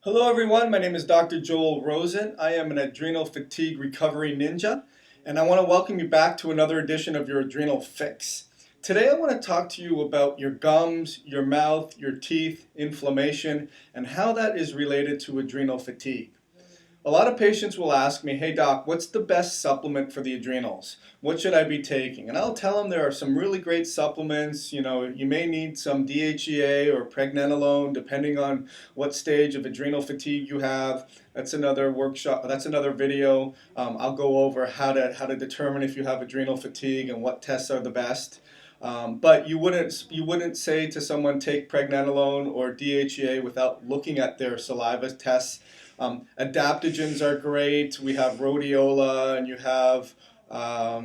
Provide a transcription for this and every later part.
Hello everyone, my name is Dr. Joel Rosen. I am an adrenal fatigue recovery ninja, and I want to welcome you back to another edition of your Adrenal Fix. Today I want to talk to you about your gums, your mouth, your teeth, inflammation, and how that is related to adrenal fatigue. A lot of patients will ask me, hey doc, what's the best supplement for the adrenals? What should I be taking? And I'll tell them there are some really great supplements. You may need some DHEA or pregnenolone depending on what stage of adrenal fatigue you have. That's another workshop, that's another video. I'll go over how to determine if you have adrenal fatigue and what tests are the best. But you wouldn't say to someone take pregnenolone or DHEA without looking at their saliva tests. Adaptogens are great. We have rhodiola, and you have uh,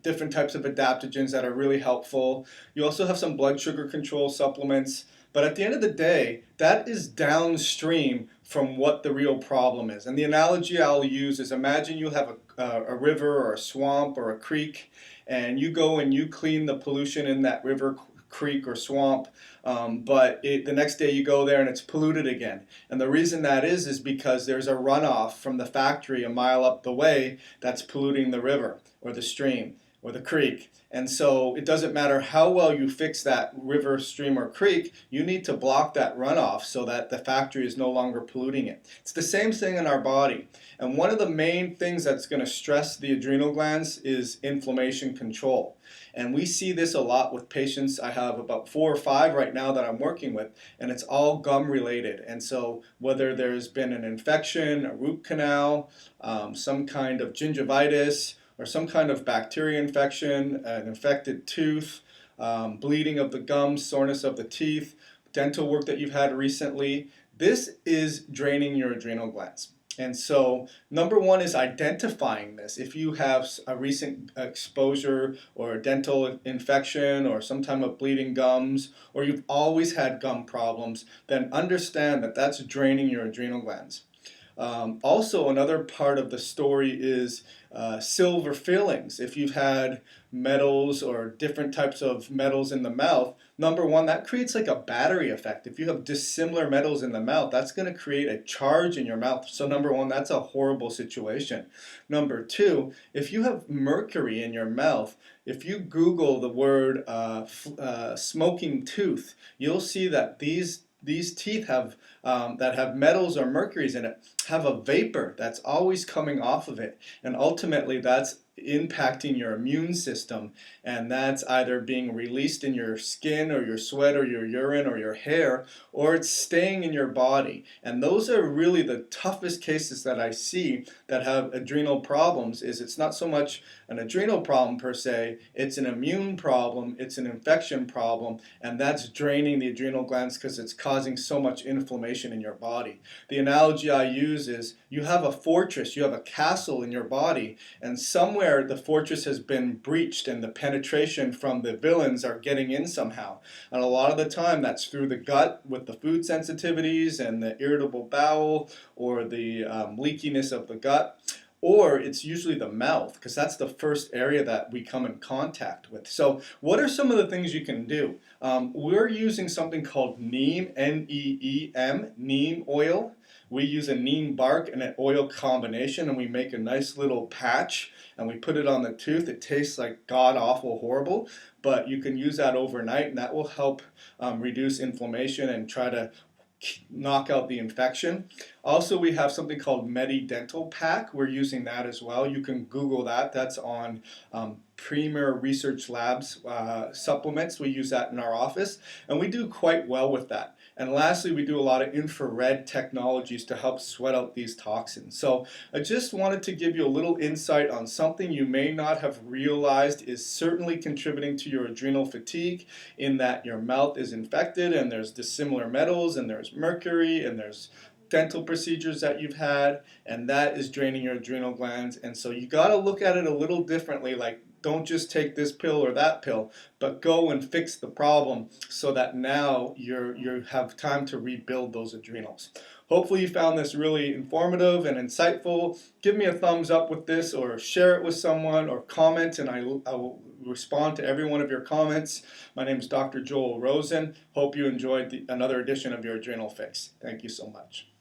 different types of adaptogens that are really helpful. You also have some blood sugar control supplements. But at the end of the day, that is downstream from what the real problem is. And the analogy I'll use is, imagine you have a river or a swamp or a creek, and you go and you clean the pollution in that river, creek, or swamp, but the next day you go there and it's polluted again. And the reason that is because there's a runoff from the factory a mile up the way that's polluting the river or the stream or the creek. And so it doesn't matter how well you fix that river, stream, or creek, you need to block that runoff so that the factory is no longer polluting it. It's the same thing in our body. And one of the main things that's going to stress the adrenal glands is inflammation control. And we see this a lot with patients. I have about 4 or 5 right now that I'm working with, and it's all gum related. And so whether there's been an infection, a root canal, some kind of gingivitis, or some kind of bacteria infection, an infected tooth, bleeding of the gums, soreness of the teeth, dental work that you've had recently, this is draining your adrenal glands. And so number one is identifying this. If you have a recent exposure or a dental infection or some type of bleeding gums, or you've always had gum problems, then understand that that's draining your adrenal glands. Also, another part of the story is silver fillings. If you've had metals or different types of metals in the mouth, number one, that creates like a battery effect. If you have dissimilar metals in the mouth, that's going to create a charge in your mouth. So number one, that's a horrible situation. Number two, if you have mercury in your mouth, if you Google the word smoking tooth, you'll see that these teeth have that have metals or mercuries in it have a vapor that's always coming off of it, and ultimately that's impacting your immune system, and that's either being released in your skin or your sweat or your urine or your hair, or it's staying in your body. And those are really the toughest cases that I see that have adrenal problems. Is it's not so much an adrenal problem per se, it's an immune problem, it's an infection problem, and that's draining the adrenal glands because it's causing so much inflammation in your body. The analogy I use is, you have a fortress, you have a castle in your body, and somewhere the fortress has been breached and the penetration from the villains are getting in somehow. And a lot of the time that's through the gut with the food sensitivities and the irritable bowel, or the leakiness of the gut. Or it's usually the mouth, because that's the first area that we come in contact with. So what are some of the things you can do? We're using something called neem, N-E-E-M, neem oil. We use a neem bark and an oil combination, and we make a nice little patch, and we put it on the tooth. It tastes like god-awful horrible, but you can use that overnight, and that will help reduce inflammation and try to knock out the infection. Also, we have something called Dental Pack. We're using that as well. You can Google that. That's on Premier Research Labs supplements. We use that in our office, and we do quite well with that. And lastly, we do a lot of infrared technologies to help sweat out these toxins. So I just wanted to give you a little insight on something you may not have realized is certainly contributing to your adrenal fatigue, in that your mouth is infected and there's dissimilar metals and there's mercury and there's dental procedures that you've had, and that is draining your adrenal glands. And so you got to look at it a little differently, like, don't just take this pill or that pill, but go and fix the problem so that now you have time to rebuild those adrenals. Hopefully you found this really informative and insightful. Give me a thumbs up with this, or share it with someone, or comment, and I will respond to every one of your comments. My name is Dr. Joel Rosen. Hope you enjoyed another edition of your Adrenal Fix. Thank you so much.